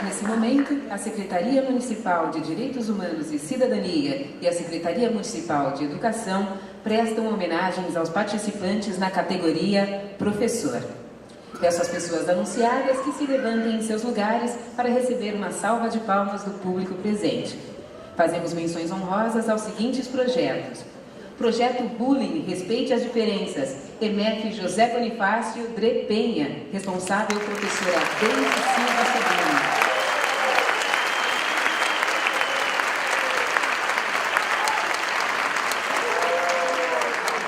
Nesse momento, a Secretaria Municipal de Direitos Humanos e Cidadania e a Secretaria Municipal de Educação prestam homenagens aos participantes na categoria Professor. Peço às pessoas anunciadas que se levantem em seus lugares para receber uma salva de palmas do público presente. Fazemos menções honrosas aos seguintes projetos. Projeto Bullying, Respeite as Diferenças, EMEF José Bonifácio Dre Penha, responsável professora Deise Silva Sebrini.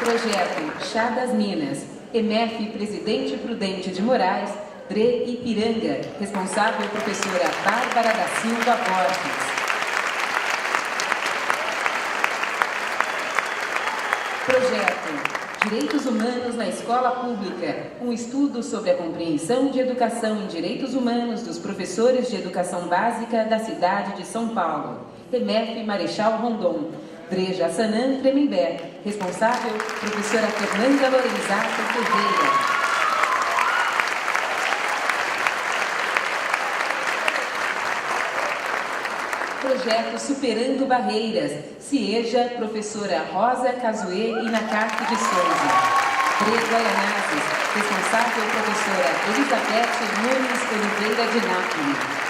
Projeto Chá das Minas, EMEF Presidente Prudente de Moraes, Dre Ipiranga, responsável professora Bárbara da Silva Borges. Projeto Direitos Humanos na Escola Pública, um estudo sobre a compreensão de educação em direitos humanos dos professores de educação básica da cidade de São Paulo, EMEF Marechal Rondon, Dre Jassanã Tremembé, responsável professora Fernanda Lorenzato Ferreira. Projeto Superando Barreiras, CIEJA, professora Rosa Cazuê Inacarte de Souza. Dre Guaianazes, responsável professora Elizabeth Nunes Oliveira de Nápoles.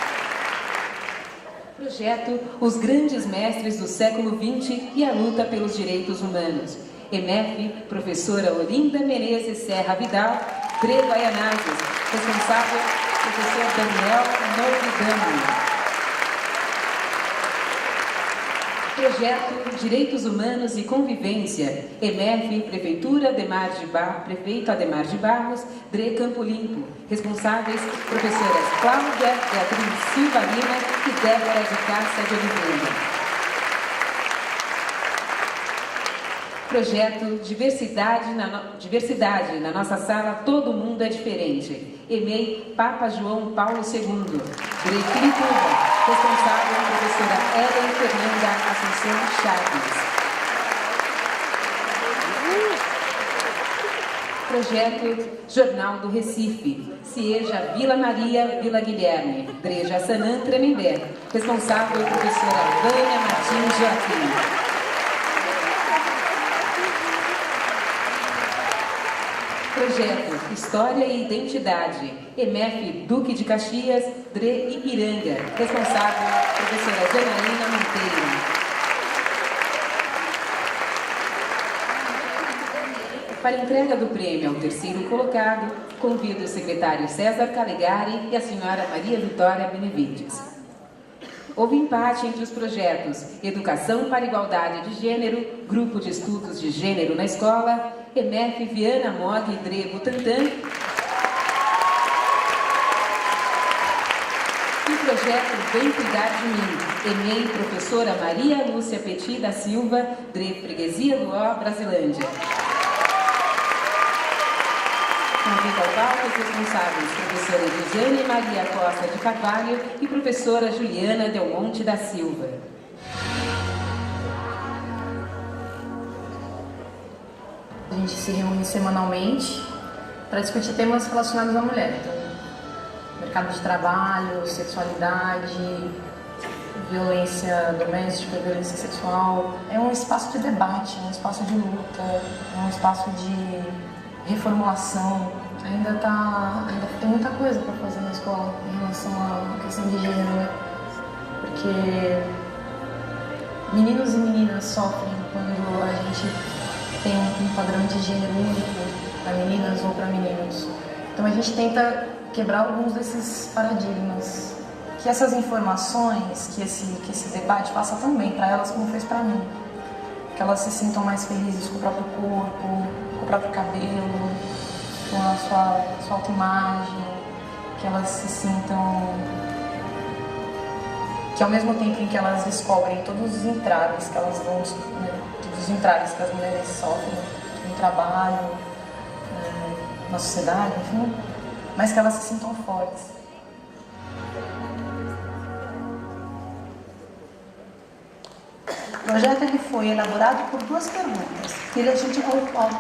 Projeto Os Grandes Mestres do Século XX e a Luta pelos Direitos Humanos. EMEF, professora Olinda Menezes Serra Vidal. Dre Guaianazes, responsável professor Daniel Novidano. Projeto Direitos Humanos e Convivência, EMEF, Prefeitura Prefeito Ademar de Barros, Dre Campo Limpo, responsáveis professoras Cláudia Beatriz Silva Lima e Débora de Cássia de Oliveira. Projeto Diversidade na nossa sala Todo Mundo é Diferente, EMEI Papa João Paulo II, Dre Filipova, responsável professora Ellen Fernanda Assunção Chaves. Projeto Jornal do Recife, CIEJA Vila Maria, Vila Guilherme, Dre Jassanã Tremembé, responsável professora Vânia Martins Joaquim. Projeto História e Identidade, EMEF Duque de Caxias, Dre Ipiranga, responsável professora Janaína Monteiro. Para entrega do prêmio ao terceiro colocado, convido o secretário César Calegari e a senhora Maria Vitória Benevides. Houve empate entre os projetos Educação para a Igualdade de Gênero, Grupo de Estudos de Gênero na Escola, EMEF Viana Mog e Dre Butantã, e o projeto Vem Cuidar de Mim, EMEI Professora Maria Lúcia Petit da Silva, Dre Freguesia do Ó, Brasilândia. Convido ao palco os responsáveis, professora Elisiane Maria Costa de Carvalho e professora Juliana Del Monte da Silva. A gente se reúne semanalmente para discutir temas relacionados à mulher. Então, mercado de trabalho, sexualidade, violência doméstica, violência sexual. É um espaço de debate, é um espaço de luta, é um espaço de reformulação. Ainda tem muita coisa para fazer na escola em relação à questão de gênero, né? Porque meninos e meninas sofrem quando a gente tem um padrão de gênero único para meninas ou para meninos. Então a gente tenta quebrar alguns desses paradigmas, que essas informações, que esse debate faça também para elas como fez para mim, que elas se sintam mais felizes com o próprio corpo, com o próprio cabelo, com a sua autoimagem, que elas se sintam, que ao mesmo tempo em que elas descobrem todos os entraves que elas vão, né, todos os entraves que as mulheres sofrem no trabalho, na sociedade, enfim, mas que elas se sintam fortes. O projeto ele foi elaborado por duas perguntas, que a gente, ao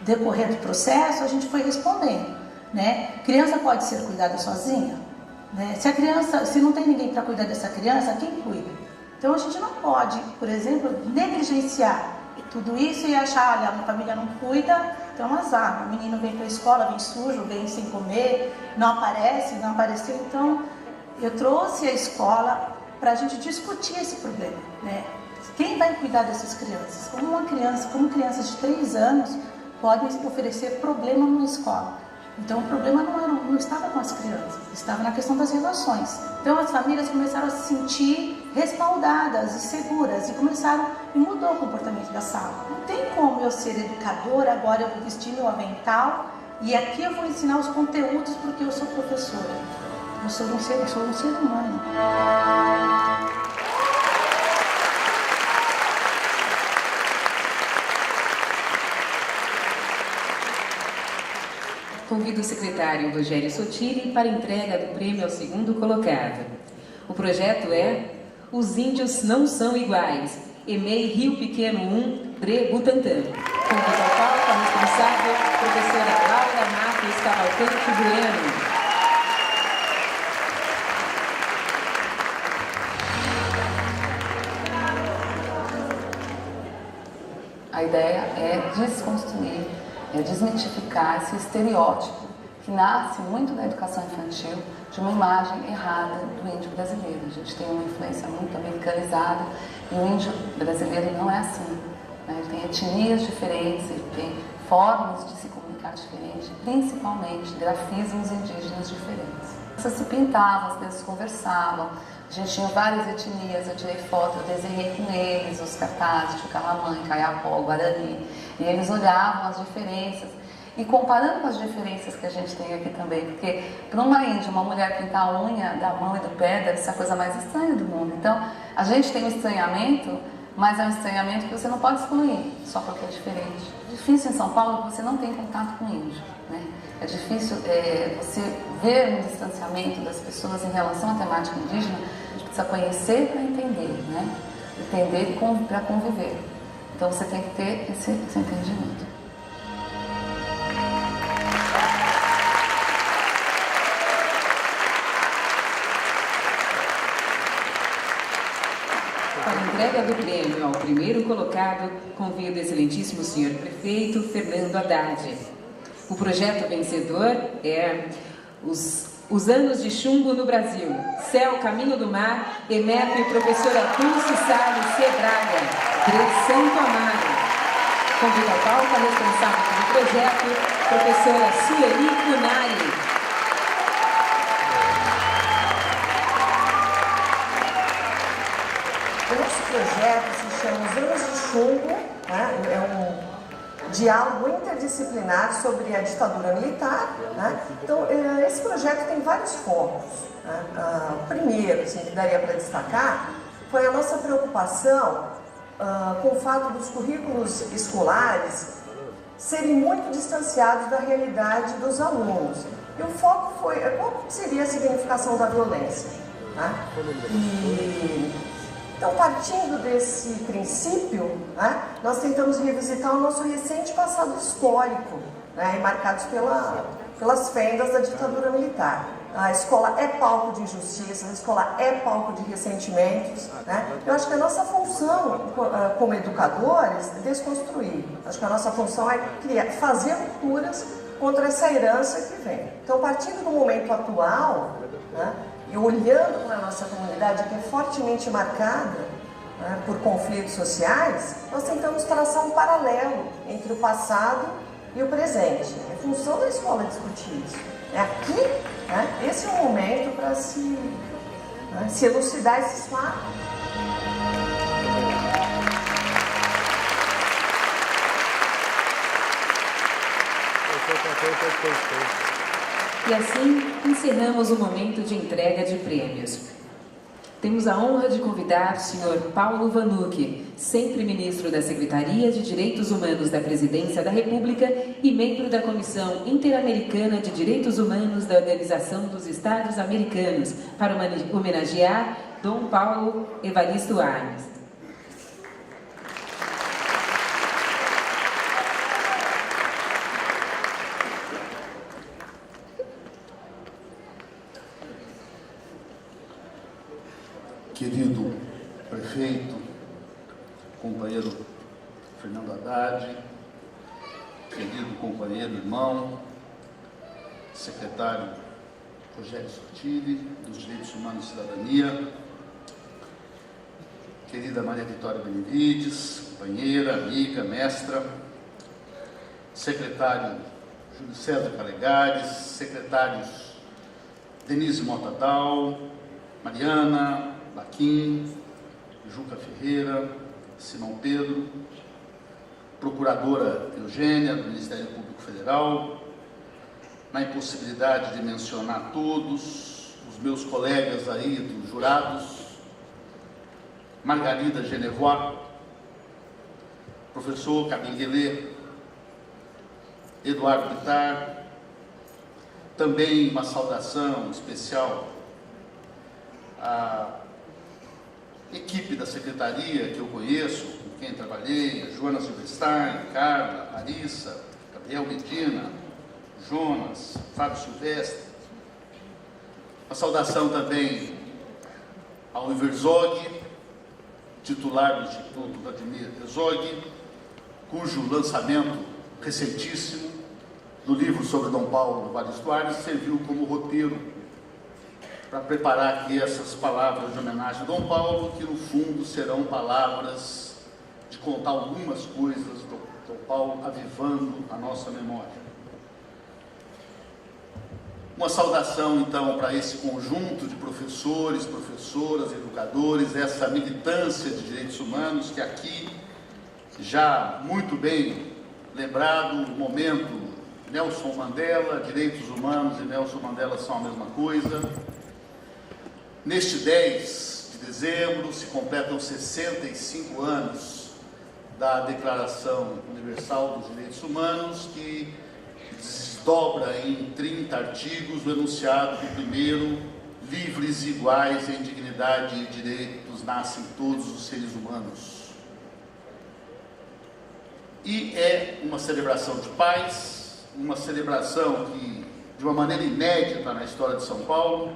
decorrer do processo, a gente foi respondendo, né? Criança pode ser cuidada sozinha? né? Se não tem ninguém para cuidar dessa criança, quem cuida? Então a gente não pode, por exemplo, negligenciar tudo isso e achar, olha, a minha família não cuida, então azar. O menino vem para a escola, vem sujo, vem sem comer, não aparece, não apareceu. Então eu trouxe a escola para a gente discutir esse problema, né? Quem vai cuidar dessas crianças? Como crianças de 3 anos podem oferecer problema numa escola? Então o problema não estava com as crianças, estava na questão das relações. Então as famílias começaram a se sentir respaldadas e seguras e mudou o comportamento da sala. Não tem como eu ser educadora, agora eu vou vestir meu avental e aqui eu vou ensinar os conteúdos porque eu sou professora. Eu sou um ser humano. Convido o secretário Rogério Sotiri para entrega do prêmio ao segundo colocado. O projeto é Os Índios Não São Iguais, EMEI Rio Pequeno 1, DRE Butantã. Convido ao palco a responsável, professora Laura Matos Cavalcante Bueno. A ideia é desconstruir, é desmitificar esse estereótipo que nasce muito da educação infantil de uma imagem errada do índio brasileiro. A gente tem uma influência muito americanizada e o índio brasileiro não é assim, né? Ele tem etnias diferentes, ele tem formas de se comunicar diferentes, principalmente grafismos indígenas diferentes. Você se pintava, as crianças conversavam, a gente tinha várias etnias, eu tirei foto, eu desenhei com eles os cartazes de Calamã, Caiapó, Guarani, e eles olhavam as diferenças. E comparando com as diferenças que a gente tem aqui também, porque para uma índia, uma mulher pintar a unha da mão e do pé deve ser a coisa mais estranha do mundo. Então, a gente tem um estranhamento, mas é um estranhamento que você não pode excluir, só porque é diferente. É difícil em São Paulo que você não tem contato com índio, né? É difícil você ver um distanciamento das pessoas em relação à temática indígena. A gente precisa conhecer para entender, né? Entender para conviver. Então, você tem que ter esse entendimento. Para a entrega do prêmio ao primeiro colocado, convido o excelentíssimo senhor prefeito Fernando Haddad. O projeto vencedor é Os Anos de Chumbo no Brasil, Céu, Caminho do Mar, EMEP e professora Dulce Salles Cebraga, de Santo Amaro. Convido ao palco a responsável pelo projeto, professora Sueli Cunari. O nosso projeto se chama Os Anos de Chumbo, né? É um diálogo interdisciplinar sobre a ditadura militar, né? Então, esse projeto tem vários focos, né? Primeiro, assim, que daria para destacar, foi a nossa preocupação com o fato dos currículos escolares serem muito distanciados da realidade dos alunos. E o foco foi qual seria a significação da violência, né? Então, partindo desse princípio, né, nós tentamos revisitar o nosso recente passado histórico, né, marcados pelas fendas da ditadura militar. A escola é palco de injustiças, a escola é palco de ressentimentos, né? Eu acho que a nossa função como educadores é desconstruir. Acho que a nossa função é fazer rupturas contra essa herança que vem. Então, partindo do momento atual, né, e olhando para a nossa comunidade, que é fortemente marcada, né, por conflitos sociais, nós tentamos traçar um paralelo entre o passado e o presente. É função da escola discutir isso. É aqui, né, esse é o momento para se elucidar esses fatos. E assim, encerramos o momento de entrega de prêmios. Temos a honra de convidar o senhor Paulo Vanucchi, sempre ministro da Secretaria de Direitos Humanos da Presidência da República e membro da Comissão Interamericana de Direitos Humanos da Organização dos Estados Americanos, para homenagear Dom Paulo Evaristo Arnes. querido prefeito, companheiro Fernando Haddad, querido companheiro, irmão, secretário Rogério Sotile, dos Direitos Humanos e Cidadania, querida Maria Vitória Benevides, companheira, amiga, mestra, secretário Júlio César Calegares, secretários Denise Motadal, Mariana, Baquim, Juca Ferreira, Simão Pedro, procuradora Eugênia, do Ministério Público Federal, na impossibilidade de mencionar todos, os meus colegas aí dos jurados, Margarida Genevois, professor Cabinguelê, Eduardo Bittar, também uma saudação especial à equipe da secretaria que eu conheço, com quem trabalhei, Joana Silvestein, Carla, Larissa, Gabriel Medina, Jonas, Fábio Silvestre. Uma saudação também ao Herzog, titular do Instituto Vladimir Herzog, cujo lançamento recentíssimo do livro sobre Dom Paulo Valles Tuarnes serviu como roteiro para preparar aqui essas palavras de homenagem a Dom Paulo, que no fundo serão palavras de contar algumas coisas do Dom Paulo, avivando a nossa memória. Uma saudação, então, para esse conjunto de professores, professoras, educadores, essa militância de direitos humanos que aqui, já muito bem lembrado, o momento Nelson Mandela, direitos humanos e Nelson Mandela são a mesma coisa. Neste 10 de dezembro se completam 65 anos da Declaração Universal dos Direitos Humanos, que desdobra em 30 artigos o enunciado do primeiro: livres e iguais em dignidade e direitos nascem todos os seres humanos. E é uma celebração de paz, uma celebração que, de uma maneira inédita na história de São Paulo,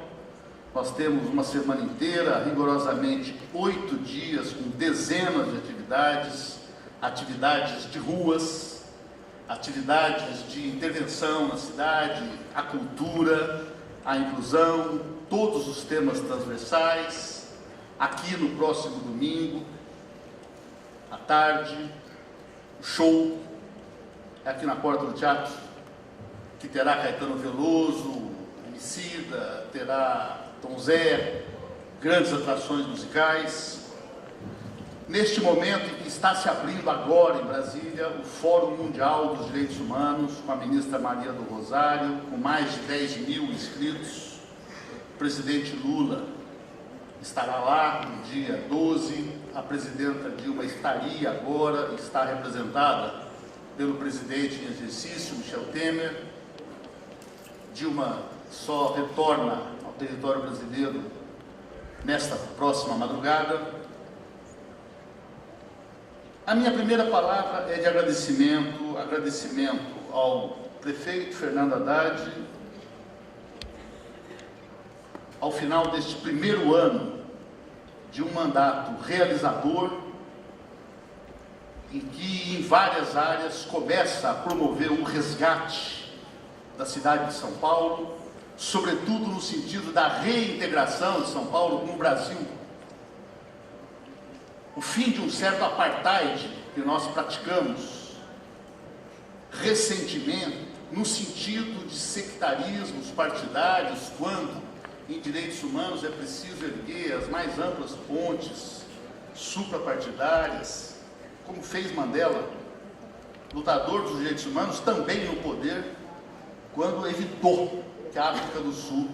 nós temos uma semana inteira, rigorosamente 8 dias, com dezenas de atividades, atividades de ruas, atividades de intervenção na cidade, a cultura, a inclusão, todos os temas transversais. Aqui no próximo domingo, à tarde, o show, aqui na porta do teatro, que terá Caetano Veloso, Emicida, terá Tom Zé, grandes atrações musicais. Neste momento em que está se abrindo agora em Brasília o Fórum Mundial dos Direitos Humanos, com a ministra Maria do Rosário, com mais de 10 mil inscritos, o presidente Lula estará lá no dia 12, a presidenta Dilma estaria agora, está representada pelo presidente em exercício, Michel Temer. Dilma só retorna ao território brasileiro nesta próxima madrugada. A minha primeira palavra é de agradecimento ao prefeito Fernando Haddad, ao final deste primeiro ano de um mandato realizador, em que em várias áreas começa a promover um resgate da cidade de São Paulo, sobretudo no sentido da reintegração de São Paulo com o Brasil. O fim de um certo apartheid que nós praticamos recentemente, no sentido de sectarismos partidários, quando em direitos humanos é preciso erguer as mais amplas pontes suprapartidárias, como fez Mandela, lutador dos direitos humanos, também no poder, quando evitou que a África do Sul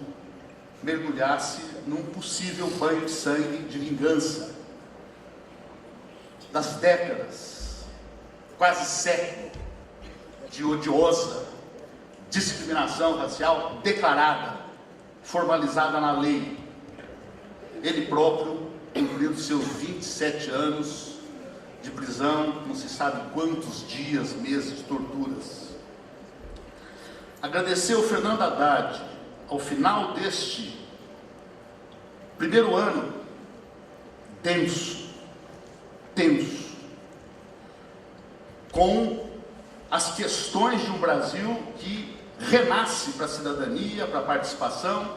mergulhasse num possível banho de sangue de vingança das décadas, quase século, de odiosa discriminação racial declarada, formalizada na lei. Ele próprio, cumprindo seus 27 anos de prisão, não se sabe quantos dias, meses de torturas. Agradecer ao Fernando Haddad, ao final deste primeiro ano tenso, com as questões de um Brasil que renasce para a cidadania, para a participação.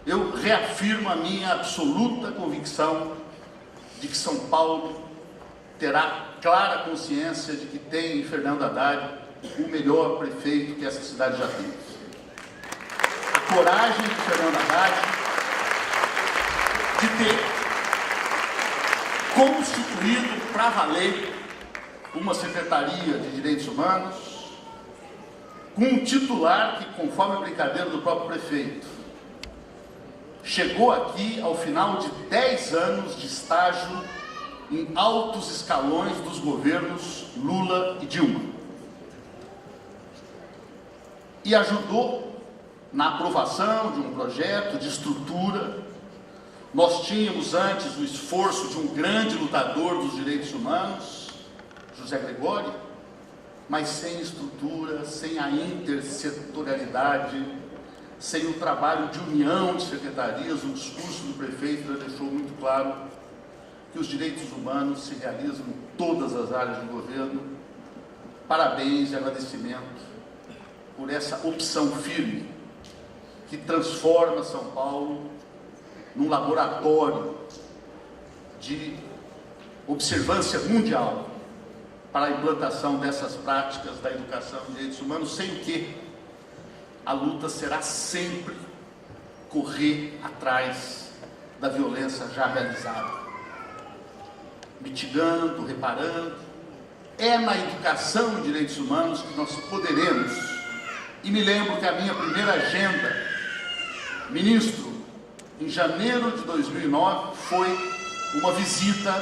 Eu reafirmo a minha absoluta convicção de que São Paulo terá clara consciência de que tem em Fernando Haddad o melhor prefeito que essa cidade já teve. A coragem de Fernando Haddad de ter constituído para valer uma Secretaria de Direitos Humanos com um titular que, conforme a brincadeira do próprio prefeito, chegou aqui ao final de 10 anos de estágio em altos escalões dos governos Lula e Dilma. E ajudou na aprovação de um projeto de estrutura. Nós tínhamos antes o esforço de um grande lutador dos direitos humanos, José Gregório, mas sem estrutura, sem a intersetorialidade, sem o trabalho de união de secretarias. O discurso do prefeito já deixou muito claro que os direitos humanos se realizam em todas as áreas do governo. Parabéns e agradecimento por essa opção firme que transforma São Paulo num laboratório de observância mundial para a implantação dessas práticas da educação de direitos humanos, sem o que a luta será sempre correr atrás da violência já realizada, mitigando, reparando. É na educação em direitos humanos que nós poderemos. E me lembro que a minha primeira agenda, ministro, em janeiro de 2009, foi uma visita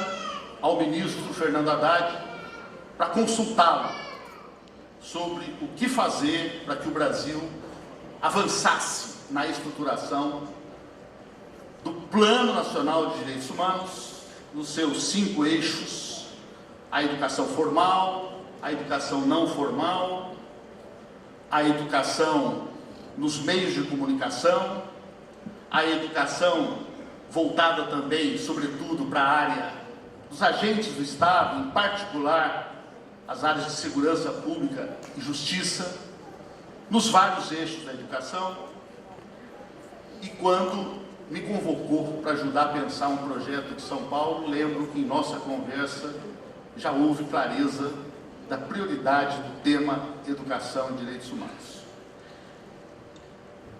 ao ministro Fernando Haddad para consultá-lo sobre o que fazer para que o Brasil avançasse na estruturação do Plano Nacional de Direitos Humanos, nos seus 5 eixos: a educação formal, a educação não formal, a educação nos meios de comunicação, a educação voltada também, sobretudo, para a área dos agentes do Estado, em particular as áreas de segurança pública e justiça, nos vários eixos da educação. E quando me convocou para ajudar a pensar um projeto de São Paulo, lembro que em nossa conversa já houve clareza da prioridade do tema educação e direitos humanos.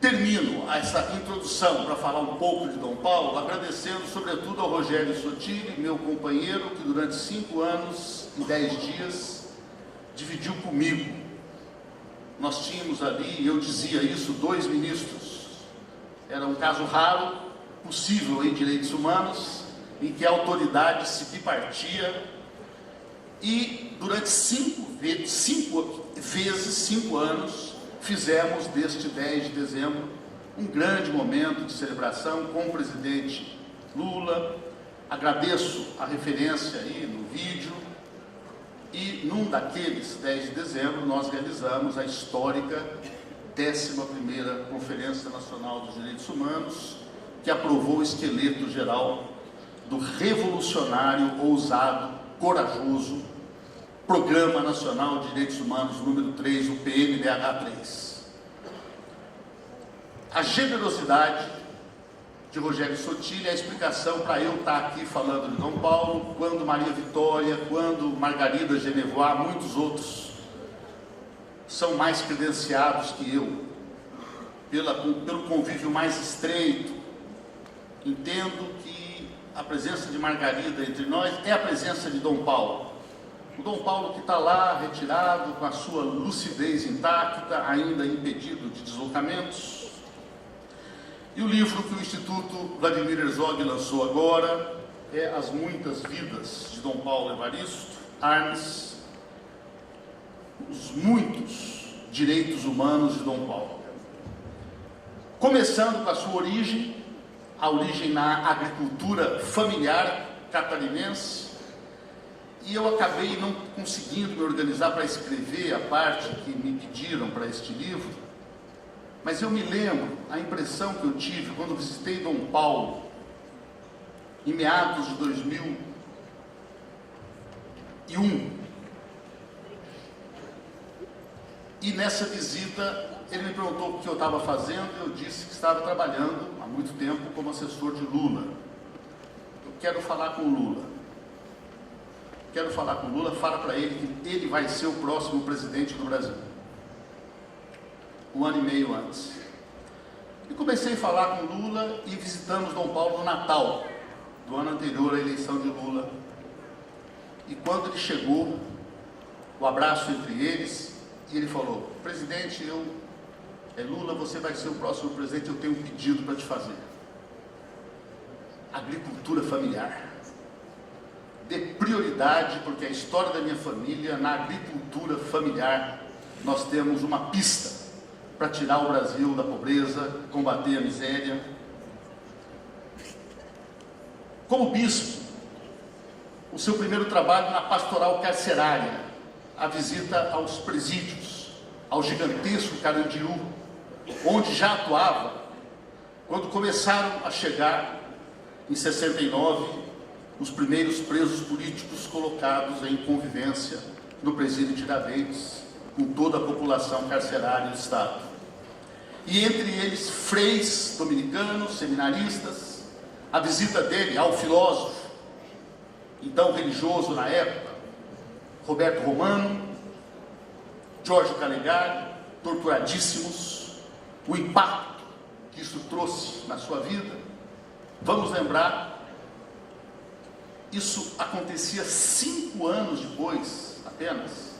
Termino essa introdução para falar um pouco de Dom Paulo, agradecendo sobretudo ao Rogério Sottile, meu companheiro, que durante 5 anos e 10 dias dividiu comigo. Nós tínhamos ali, eu dizia isso, 2 ministros. Era um caso raro, possível em direitos humanos, em que a autoridade se bipartia. E durante 5 anos, fizemos deste 10 de dezembro um grande momento de celebração com o presidente Lula. Agradeço a referência aí no vídeo. E num daqueles 10 de dezembro nós realizamos a histórica 11ª Conferência Nacional dos Direitos Humanos, que aprovou o esqueleto geral do revolucionário, ousado, corajoso Programa Nacional de Direitos Humanos número 3, o PNDH3. A generosidade de Rogério Sottile é a explicação para eu estar aqui falando de Dom Paulo, quando Maria Vitória, quando Margarida Genevois, muitos outros são mais credenciados que eu, pelo convívio mais estreito. Entendo que a presença de Margarida entre nós é a presença de Dom Paulo. O Dom Paulo que está lá, retirado, com a sua lucidez intacta, ainda impedido de deslocamentos. E o livro que o Instituto Vladimir Herzog lançou agora é As Muitas Vidas de Dom Paulo Evaristo Arnes, os muitos direitos humanos de Dom Paulo. Começando com a sua origem, a origem na agricultura familiar catarinense, e eu acabei não conseguindo me organizar para escrever a parte que me pediram para este livro, mas eu me lembro a impressão que eu tive quando visitei Dom Paulo em meados de 2001. E nessa visita, ele me perguntou o que eu estava fazendo e eu disse que estava trabalhando há muito tempo como assessor de Lula. Eu quero falar com o Lula. Quero falar com o Lula, fala para ele que ele vai ser o próximo presidente do Brasil. Um ano e meio antes. E comecei a falar com o Lula e visitamos Dom Paulo no Natal, do ano anterior à eleição de Lula. E quando ele chegou, o abraço entre eles, e ele falou: presidente, Lula, você vai ser o próximo presidente, eu tenho um pedido para te fazer. Agricultura familiar. Dê prioridade, porque a história da minha família, na agricultura familiar, nós temos uma pista para tirar o Brasil da pobreza, combater a miséria. Como bispo, o seu primeiro trabalho na pastoral carcerária, a visita aos presídios, ao gigantesco Carandiru, onde já atuava, quando começaram a chegar, em 69, os primeiros presos políticos colocados em convivência no presídio Tiradentes, com toda a população carcerária do Estado. E entre eles, freis dominicanos, seminaristas, a visita dele ao filósofo, então religioso na época, Roberto Romano, Jorge Calegari, torturadíssimos, o impacto que isso trouxe na sua vida. Vamos lembrar, isso acontecia 5 anos depois, apenas,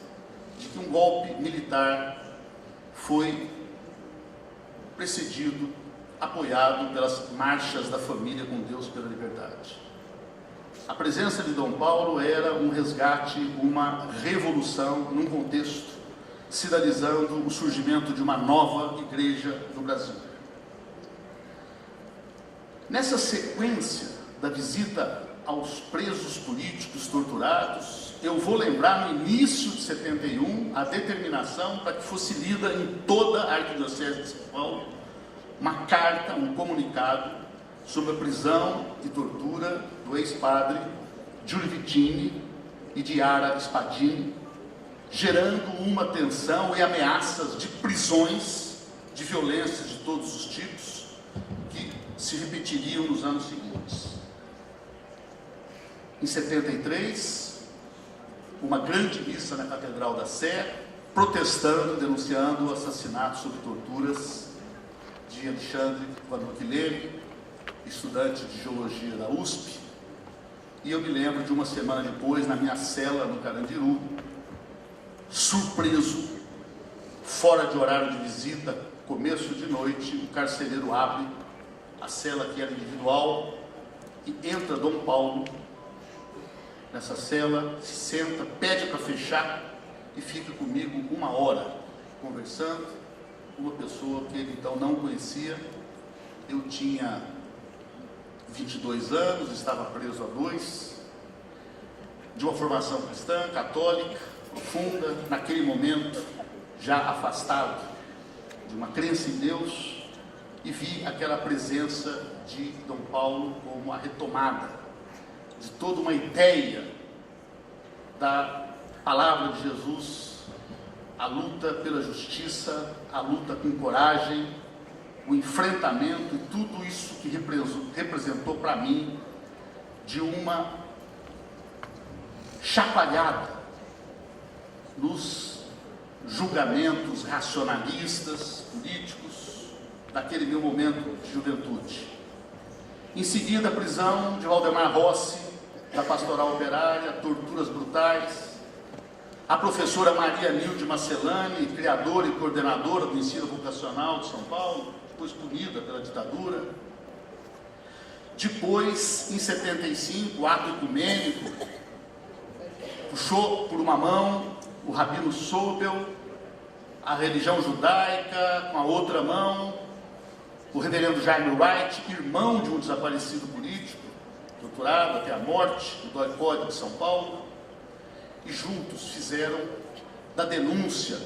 de que um golpe militar foi precedido, apoiado pelas marchas da família com Deus pela liberdade. A presença de Dom Paulo era um resgate, uma revolução num contexto, sinalizando o surgimento de uma nova igreja no Brasil. Nessa sequência da visita aos presos políticos torturados, eu vou lembrar no início de 71 a determinação para que fosse lida em toda a Arquidiocese de São Paulo uma carta, um comunicado sobre a prisão e tortura do ex-padre Giulio Vittini e de Yara Spadini, gerando uma tensão e ameaças de prisões, de violências de todos os tipos, que se repetiriam nos anos seguintes. Em 73, uma grande missa na Catedral da Sé, protestando, denunciando o assassinato sob torturas de Alexandre Van Hockelene, estudante de geologia da USP. E eu me lembro de uma semana depois, na minha cela no Carandiru, surpreso, fora de horário de visita, começo de noite, o carcereiro abre a cela que era individual e entra Dom Paulo nessa cela, se senta, pede para fechar e fica comigo 1 hora conversando, uma pessoa que ele então não conhecia. Eu tinha 22 anos, estava preso há 2, de uma formação cristã, católica, profunda, naquele momento já afastado de uma crença em Deus, e vi aquela presença de Dom Paulo como a retomada de toda uma ideia da palavra de Jesus, a luta pela justiça, a luta com coragem, o enfrentamento e tudo isso que representou para mim de uma chacoalhada nos julgamentos racionalistas, políticos, daquele meu momento de juventude. Em seguida, a prisão de Valdemar Rossi, da Pastoral Operária, torturas brutais. A professora Maria Nilde Marcelani, criadora e coordenadora do ensino vocacional de São Paulo, depois punida pela ditadura. Depois, em 75, o ato ecumênico puxou por uma mão o Rabino Sobel, a religião judaica, com a outra mão o reverendo Jaime Wright, irmão de um desaparecido político, torturado até a morte, no DOI-CODE de São Paulo, e juntos fizeram da denúncia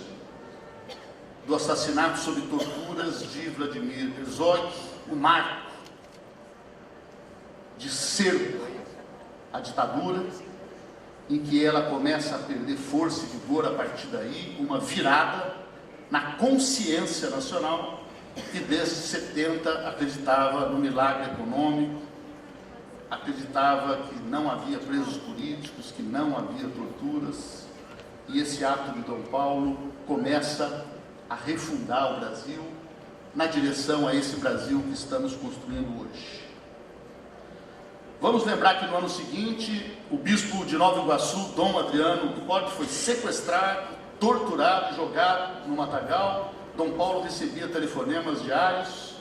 do assassinato sob torturas de Vladimir Herzog o marco de cerco à ditadura, em que ela começa a perder força e vigor a partir daí, uma virada na consciência nacional, que desde 70 acreditava no milagre econômico, acreditava que não havia presos políticos, que não havia torturas, e esse ato de Dom Paulo começa a refundar o Brasil na direção a esse Brasil que estamos construindo hoje. Vamos lembrar que no ano seguinte, o bispo de Nova Iguaçu, Dom Adriano Hipólito, foi sequestrado, torturado e jogado no matagal. Dom Paulo recebia telefonemas diários,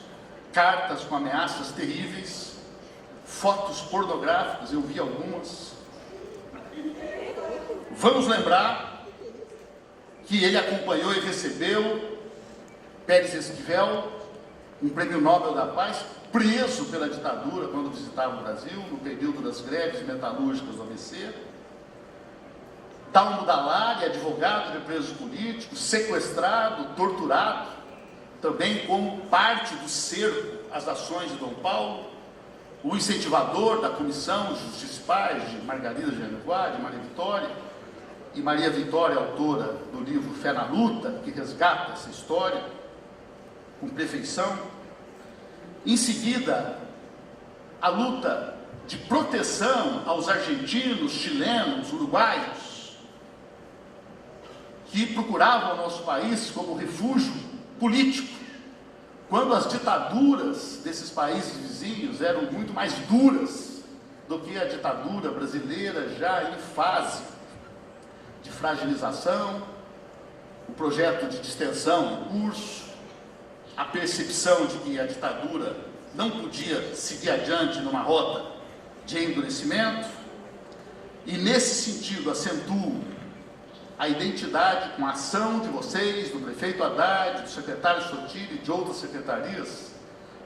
cartas com ameaças terríveis, fotos pornográficas, eu vi algumas. Vamos lembrar que ele acompanhou e recebeu Pérez Esquivel, um prêmio Nobel da Paz, preso pela ditadura quando visitava o Brasil, no período das greves metalúrgicas do ABC. Dalmo Dallari, advogado de presos políticos, sequestrado, torturado, também como parte do cerco às ações de Dom Paulo. O incentivador da Comissão Justiça e Paz, de Margarida Genevois, de Maria Vitória, e Maria Vitória, autora do livro Fé na Luta, que resgata essa história com perfeição. Em seguida, a luta de proteção aos argentinos, chilenos, uruguaios, que procuravam o nosso país como refúgio político, quando as ditaduras desses países vizinhos eram muito mais duras do que a ditadura brasileira, já em fase de fragilização, o projeto de distensão em curso, a percepção de que a ditadura não podia seguir adiante numa rota de endurecimento, e nesse sentido acentuo a identidade com a ação de vocês, do prefeito Haddad, do secretário Sotile e de outras secretarias,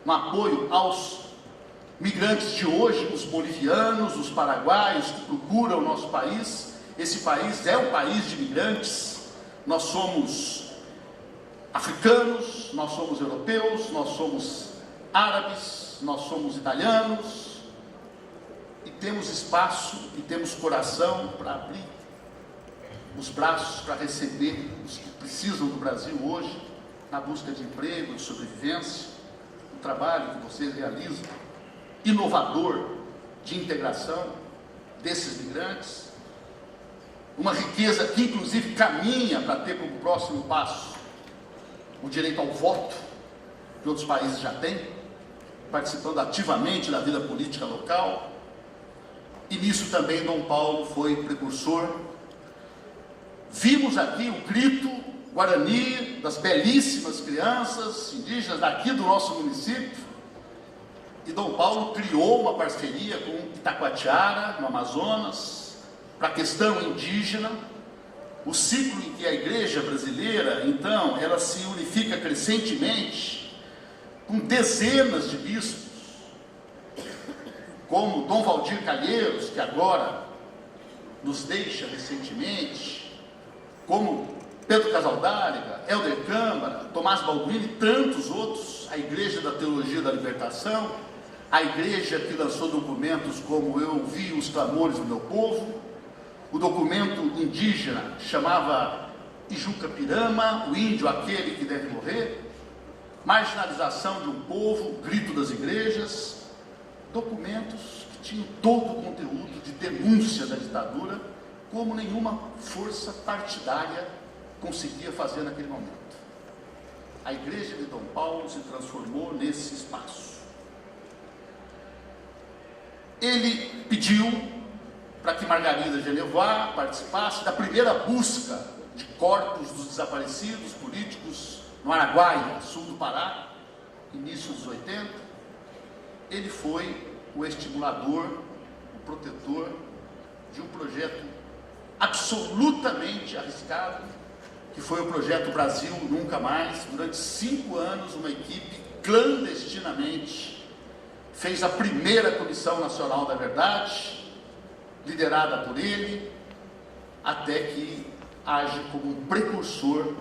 no apoio aos migrantes de hoje, os bolivianos, os paraguaios que procuram o nosso país. Esse país é um país de migrantes, nós somos africanos, nós somos europeus, nós somos árabes, nós somos italianos, e temos espaço e temos coração para abrir os braços para receber os que precisam do Brasil hoje, na busca de emprego, de sobrevivência, o trabalho que vocês realizam, inovador, de integração desses migrantes, uma riqueza que inclusive caminha para ter como próximo passo o direito ao voto, que outros países já têm, participando ativamente da vida política local, e nisso também Dom Paulo foi precursor. Vimos aqui o grito guarani das belíssimas crianças indígenas daqui do nosso município, e Dom Paulo criou uma parceria com Itacoatiara, no Amazonas, para a questão indígena, o ciclo em que a igreja brasileira, então, ela se unifica crescentemente com dezenas de bispos, como Dom Valdir Calheiros, que agora nos deixa recentemente, como Pedro Casaldáliga, Helder Câmara, Tomás Balduino e tantos outros, a Igreja da Teologia da Libertação, a igreja que lançou documentos como Eu Ouvi os Clamores do Meu Povo, o documento indígena chamava Ijuca Pirama, o índio aquele que deve morrer, marginalização de um povo, grito das igrejas, documentos que tinham todo o conteúdo de denúncia da ditadura, como nenhuma força partidária conseguia fazer naquele momento. A igreja de Dom Paulo se transformou nesse espaço. Ele pediu para que Margarida Genevois participasse da primeira busca de corpos dos desaparecidos políticos no Araguaia, sul do Pará, início dos 80. Ele foi o estimulador, o protetor de um projeto absolutamente arriscado, que foi o projeto Brasil Nunca Mais. Durante 5 anos, uma equipe clandestinamente fez a primeira Comissão Nacional da Verdade, liderada por ele, até que age como um precursor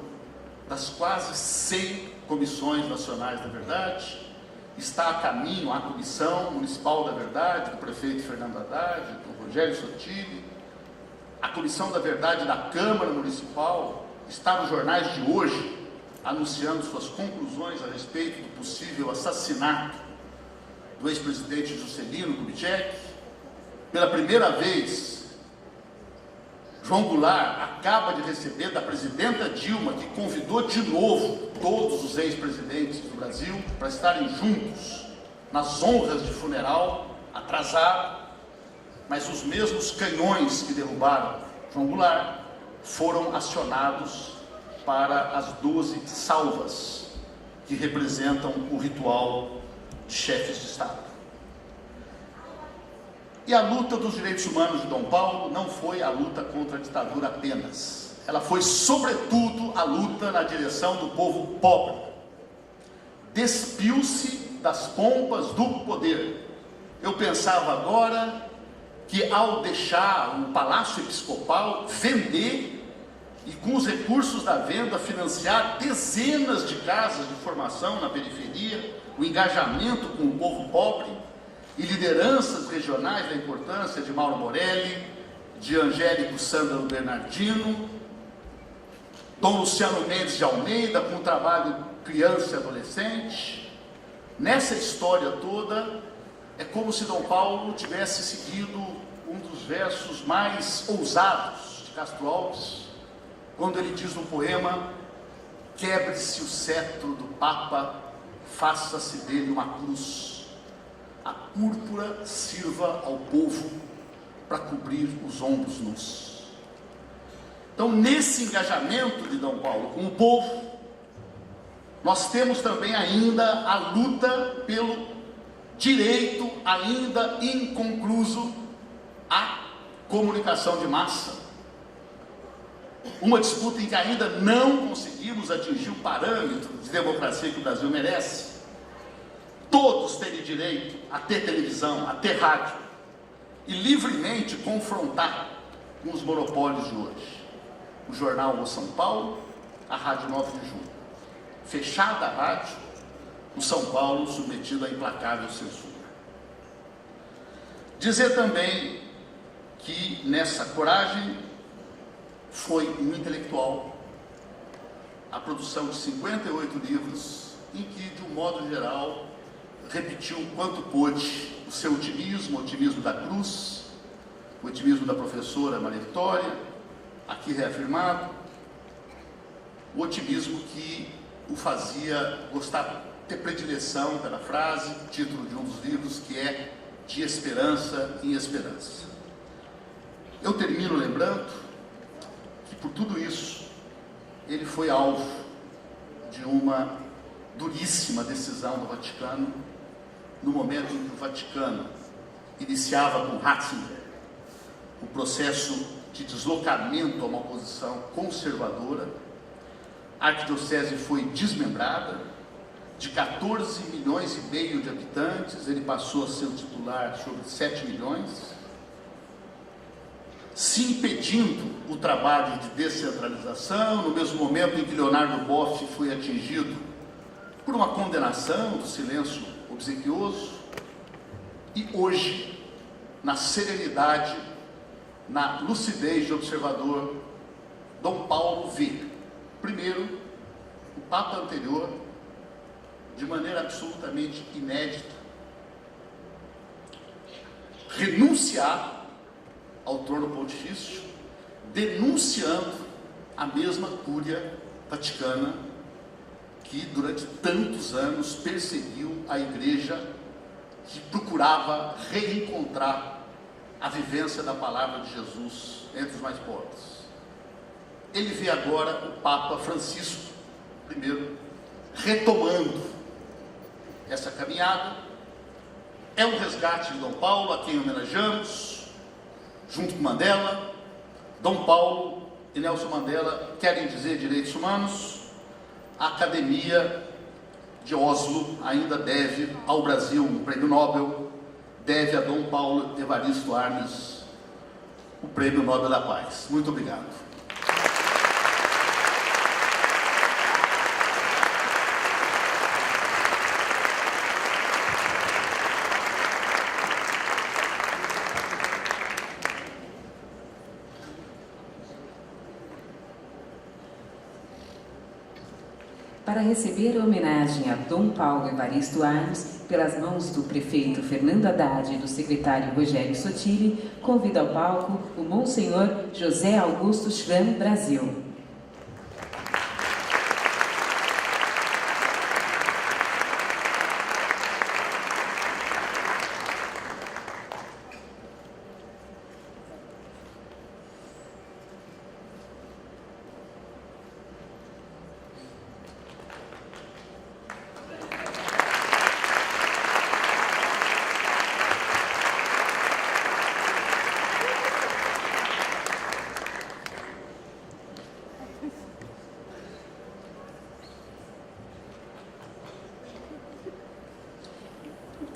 das quase 100 comissões nacionais da verdade, está a caminho a Comissão Municipal da Verdade, do prefeito Fernando Haddad, do Rogério Sottile. A Comissão da Verdade da Câmara Municipal está nos jornais de hoje, anunciando suas conclusões a respeito do possível assassinato do ex-presidente Juscelino Kubitschek. Pela primeira vez, João Goulart acaba de receber da presidenta Dilma, que convidou de novo todos os ex-presidentes do Brasil para estarem juntos nas honras de funeral, atrasado, mas os mesmos canhões que derrubaram João Goulart foram acionados para as 12 salvas que representam o ritual de chefes de Estado. E a luta dos direitos humanos de Dom Paulo não foi a luta contra a ditadura apenas. Ela foi, sobretudo, a luta na direção do povo pobre. Despiu-se das pompas do poder. Eu pensava agora que, ao deixar o Palácio Episcopal, vender e, com os recursos da venda, financiar dezenas de casas de formação na periferia, o engajamento com o povo pobre, e lideranças regionais da importância de Mauro Morelli, de Angélico Sandro Bernardino, Dom Luciano Mendes de Almeida, com o trabalho criança e adolescente. Nessa história toda, é como se Dom Paulo tivesse seguido um dos versos mais ousados de Castro Alves, quando ele diz no poema: quebre-se o cetro do Papa, faça-se dele uma cruz. A púrpura sirva ao povo para cobrir os ombros nus. Então, nesse engajamento de Dom Paulo com o povo, nós temos também ainda a luta pelo direito ainda inconcluso à comunicação de massa. Uma disputa em que ainda não conseguimos atingir o parâmetro de democracia que o Brasil merece. Todos terem direito a ter televisão, a ter rádio, e livremente confrontar com os monopólios de hoje. O jornal O São Paulo, a Rádio 9 de Junho. Fechada a rádio, o São Paulo submetido à implacável censura. Dizer também que nessa coragem foi um intelectual a produção de 58 livros, em que, de um modo geral, repetiu quanto pôde o seu otimismo, o otimismo da Cruz, o otimismo da professora Maria Vitória, aqui reafirmado, o otimismo que o fazia gostar, ter predileção pela frase, título de um dos livros, que é De Esperança em Esperança. Eu termino lembrando que, por tudo isso, ele foi alvo de uma duríssima decisão do Vaticano, no momento em que o Vaticano iniciava com Ratzinger o processo de deslocamento a uma posição conservadora. A arquidiocese foi desmembrada. De 14 milhões e meio de habitantes, ele passou a ser o titular sobre 7 milhões, se impedindo o trabalho de descentralização, no mesmo momento em que Leonardo Boff foi atingido por uma condenação do silêncio obsequioso. E hoje, na serenidade, na lucidez de observador, Dom Paulo vê, primeiro, o Papa anterior, de maneira absolutamente inédita, renunciar ao trono pontifício, denunciando a mesma Cúria Vaticana que durante tantos anos perseguiu a Igreja, que procurava reencontrar a vivência da palavra de Jesus entre os mais pobres. Ele vê agora o Papa Francisco I retomando essa caminhada. É um resgate de Dom Paulo, a quem homenageamos, junto com Mandela. Dom Paulo e Nelson Mandela querem dizer direitos humanos. A Academia de Oslo ainda deve ao Brasil um prêmio Nobel, deve a Dom Paulo Evaristo Arnes o prêmio Nobel da Paz. Muito obrigado. para receber a homenagem a Dom Paulo Evaristo Arnes, pelas mãos do prefeito Fernando Haddad e do secretário Rogério Sotile, convida ao palco o Monsenhor José Augusto Schramm Brasil.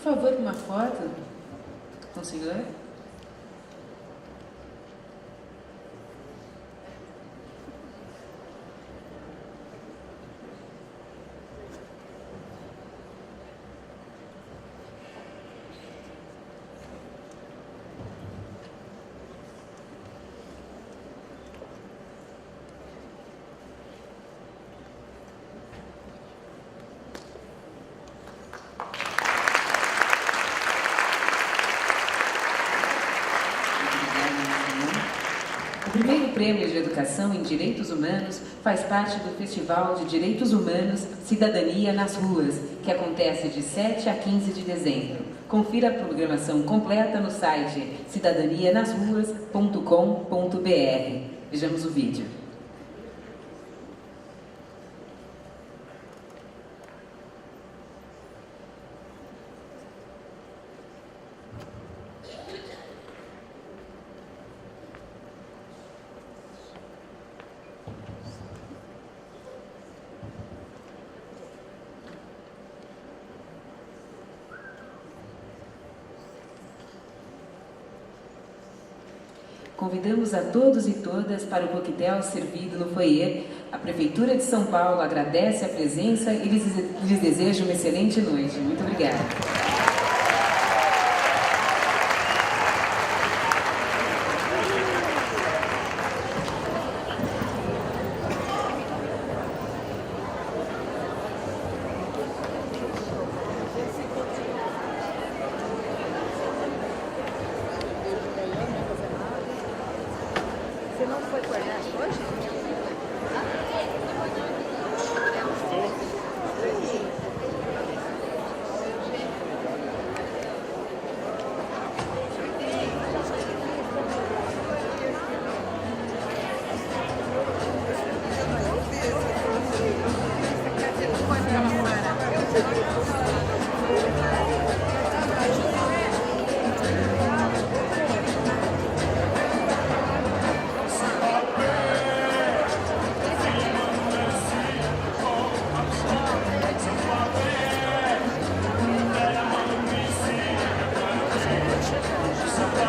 Por favor, uma foto com o senhor. O primeiro prêmio de educação em direitos humanos faz parte do Festival de Direitos Humanos Cidadania nas Ruas, que acontece de 7 a 15 de dezembro. Confira a programação completa no site cidadanianasruas.com.br. Vejamos o vídeo. Convidamos a todos e todas para o coquetel servido no foyer. A Prefeitura de São Paulo agradece a presença e lhes deseja uma excelente noite. Muito obrigada. Você não foi coordenado hoje? São